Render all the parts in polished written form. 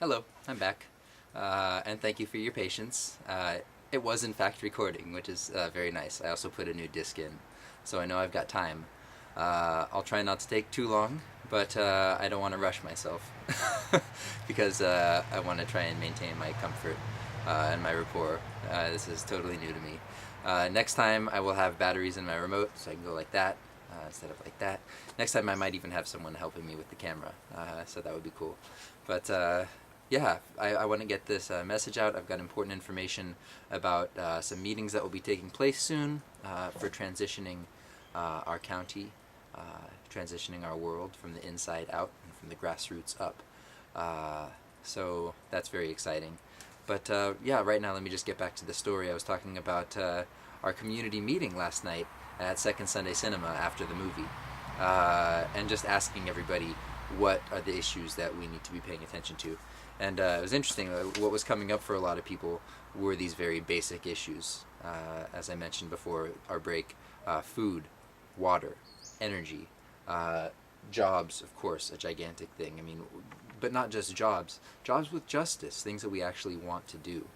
Hello, I'm back, and thank you for your patience. It was in fact recording, which is very nice. I also put a new disc in, so I know I've got time. I'll try not to take too long, but I don't want to rush myself because I want to try and maintain my comfort and my rapport. This is totally new to me. Next time I will have batteries in my remote, so I can go like that instead of like that. Next time I might even have someone helping me with the camera, so that would be cool. But yeah, I want to get this message out. I've got important information about some meetings that will be taking place soon for transitioning our county, transitioning our world from the inside out and from the grassroots up. So that's very exciting. But yeah, right now let me just get back to the story. I was talking about our community meeting last night at Second Sunday Cinema after the movie, and just asking everybody what are the issues that we need to be paying attention to. And it was interesting. What was coming up for a lot of people were these very basic issues. As I mentioned before our break, food, water, energy, jobs, of course, a gigantic thing. I mean, but not just jobs. Jobs with justice, things that we actually want to do.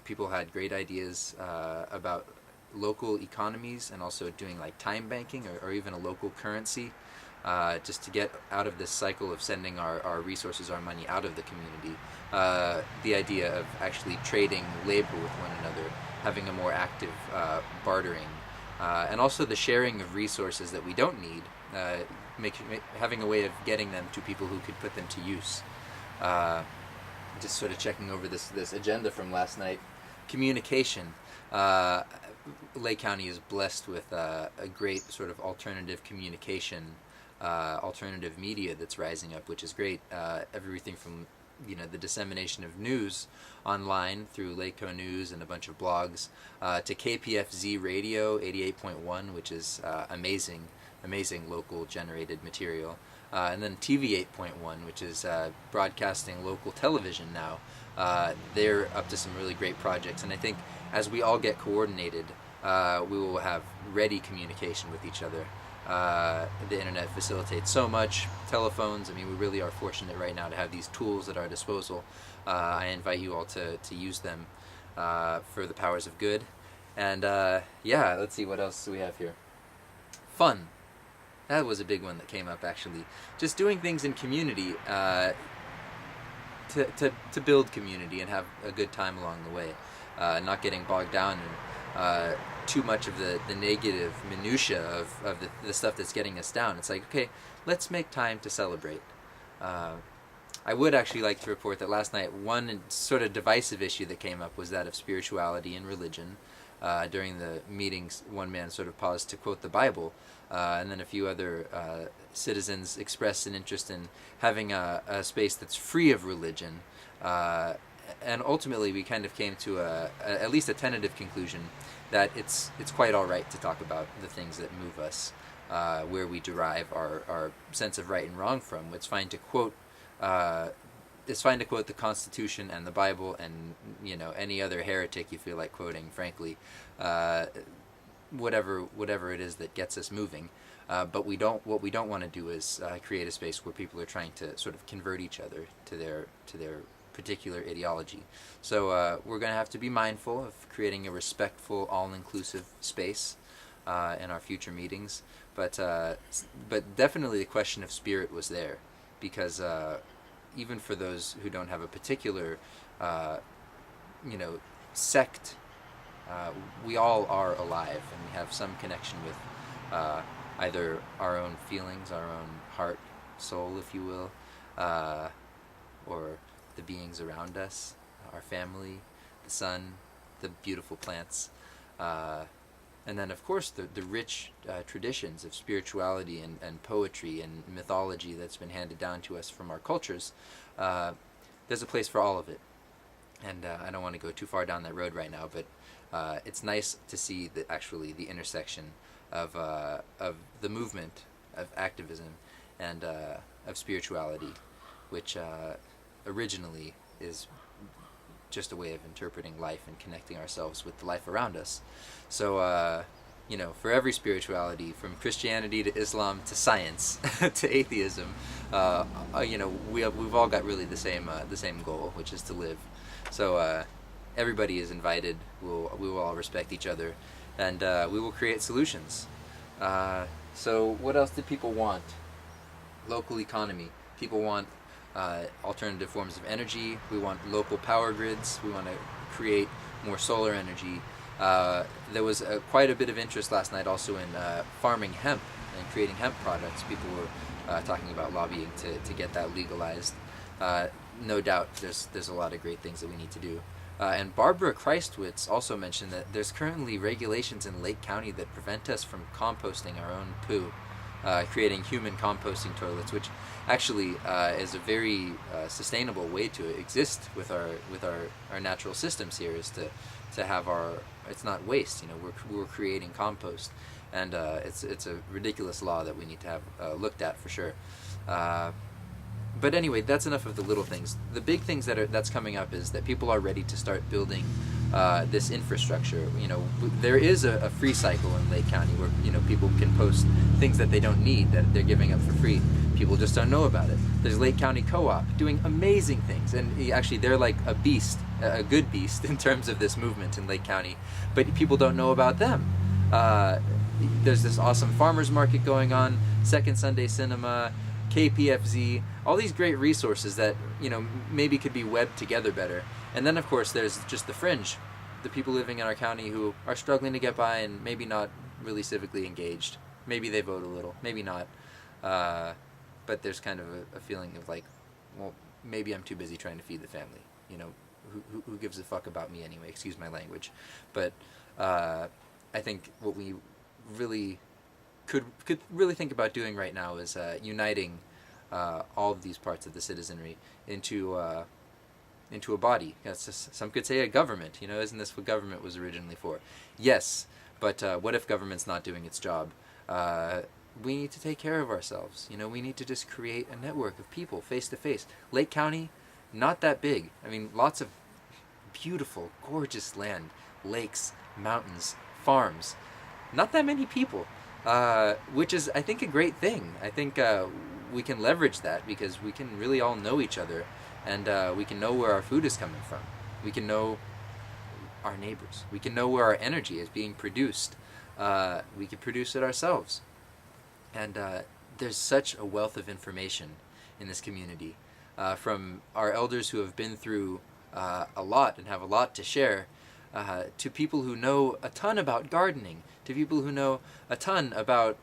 People had great ideas about local economies and also doing like time banking or even a local currency. Just to get out of this cycle of sending our resources, our money out of the community. The idea of actually trading labor with one another, having a more active bartering, and also the sharing of resources that we don't need, having a way of getting them to people who could put them to use. Just sort of checking over this agenda from last night. Communication. Lake County is blessed with a great sort of alternative communication, alternative media that's rising up, which is great. Everything from the dissemination of news online through Lakeco News and a bunch of blogs, to KPFZ Radio 88.1, which is amazing local generated material, and then TV 8.1, which is broadcasting local television now. They're up to some really great projects, and I think as we all get coordinated, we will have ready communication with each other. The internet facilitates so much. Telephones, I mean, we really are fortunate right now to have these tools at our disposal. I invite you all to use them for the powers of good. And yeah, let's see what else we have here. Fun. That was a big one that came up, actually. Just doing things in community to build community and have a good time along the way. Not getting bogged down in too much of the negative minutia of the stuff that's getting us down. It's like, okay, let's make time to celebrate. I would actually like to report that last night one sort of divisive issue that came up was that of spirituality and religion. During the meetings, one man sort of paused to quote the Bible, and then a few other citizens expressed an interest in having a space that's free of religion. And ultimately, we kind of came to at least a tentative conclusion that it's quite all right to talk about the things that move us, where we derive our sense of right and wrong from. It's fine to quote the Constitution and the Bible and any other heretic you feel like quoting. Frankly, whatever it is that gets us moving. But what we don't want to do is create a space where people are trying to sort of convert each other to their particular ideology. So we're going to have to be mindful of creating a respectful, all-inclusive space in our future meetings. But definitely the question of spirit was there, because even for those who don't have a particular sect, we all are alive, and we have some connection with either our own feelings, our own heart, soul, if you will, or the beings around us, our family, the sun, the beautiful plants, and then of course the rich traditions of spirituality and poetry and mythology that's been handed down to us from our cultures. There's a place for all of it, and I don't want to go too far down that road right now, but it's nice to see that actually the intersection of the movement of activism and of spirituality, which originally is just a way of interpreting life and connecting ourselves with the life around us. So for every spirituality, from Christianity to Islam to science to atheism, we've all got really the same goal, which is to live. So everybody is invited. We will all respect each other, and we will create solutions. So what else do people want? Local economy. People want alternative forms of energy. We want local power grids. We want to create more solar energy. There was quite a bit of interest last night also in farming hemp and creating hemp products. People were talking about lobbying to get that legalized. No doubt there's a lot of great things that we need to do. And Barbara Christwitz also mentioned that there's currently regulations in Lake County that prevent us from composting our own poo, creating human composting toilets, which actually is a very sustainable way to exist with our natural systems here, is to have it's not waste. We're creating compost, and it's a ridiculous law that we need to have looked at for sure. But anyway, that's enough of the little things. The big things that's coming up is that people are ready to start building this infrastructure. There is a free cycle in Lake County where people can post things that they don't need, that they're giving up for free. People just don't know about it. There's Lake County Co-op doing amazing things, and actually they're like a beast, a good beast in terms of this movement in Lake County, but people don't know about them. There's this awesome farmers market going on, Second Sunday Cinema, KPFZ, all these great resources that maybe could be webbed together better. And then of course there's just the fringe, the people living in our county who are struggling to get by and maybe not really civically engaged. Maybe they vote a little, maybe not. But there's kind of a feeling of like, well, maybe I'm too busy trying to feed the family. Who gives a fuck about me anyway? Excuse my language. But I think what we really could really think about doing right now is uniting all of these parts of the citizenry into a body. Some could say a government. Isn't this what government was originally for? Yes, but what if government's not doing its job? We need to take care of ourselves. We need to just create a network of people face to face. Lake County, not that big. I mean, lots of beautiful, gorgeous land, lakes, mountains, farms. Not that many people. Which is, I think, a great thing. I think we can leverage that because we can really all know each other, and we can know where our food is coming from. We can know our neighbors. We can know where our energy is being produced. We can produce it ourselves. And there's such a wealth of information in this community from our elders who have been through a lot and have a lot to share, to people who know a ton about gardening, to people who know a ton about,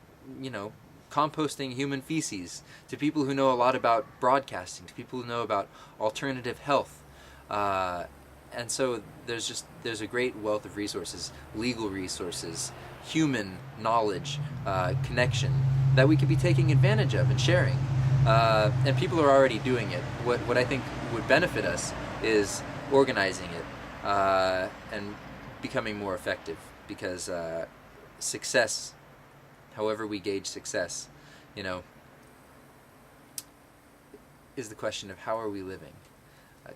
composting human feces, to people who know a lot about broadcasting, to people who know about alternative health. And so there's a great wealth of resources, legal resources, human knowledge, connection, that we could be taking advantage of and sharing. And people are already doing it. What I think would benefit us is organizing it and becoming more effective, because success, however we gauge success, is the question of how are we living?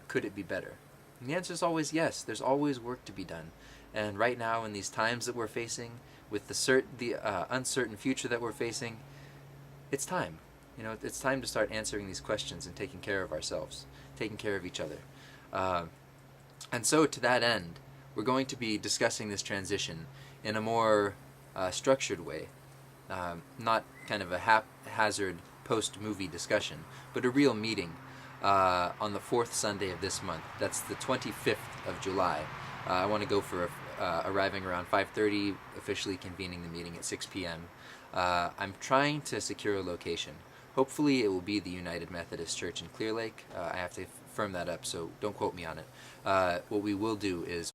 Could it be better? And the answer is always yes. There's always work to be done. And right now, in these times that we're facing, with the uncertain future that we're facing, it's time. It's time to start answering these questions and taking care of ourselves, taking care of each other. And so, to that end, we're going to be discussing this transition in a more structured way, not kind of a haphazard post-movie discussion, but a real meeting on the 4th Sunday of this month. That's the 25th of July. I want to go for arriving around 5:30, officially convening the meeting at 6 p.m. I'm trying to secure a location. Hopefully it will be the United Methodist Church in Clearlake. I have to firm that up, so don't quote me on it. What we will do is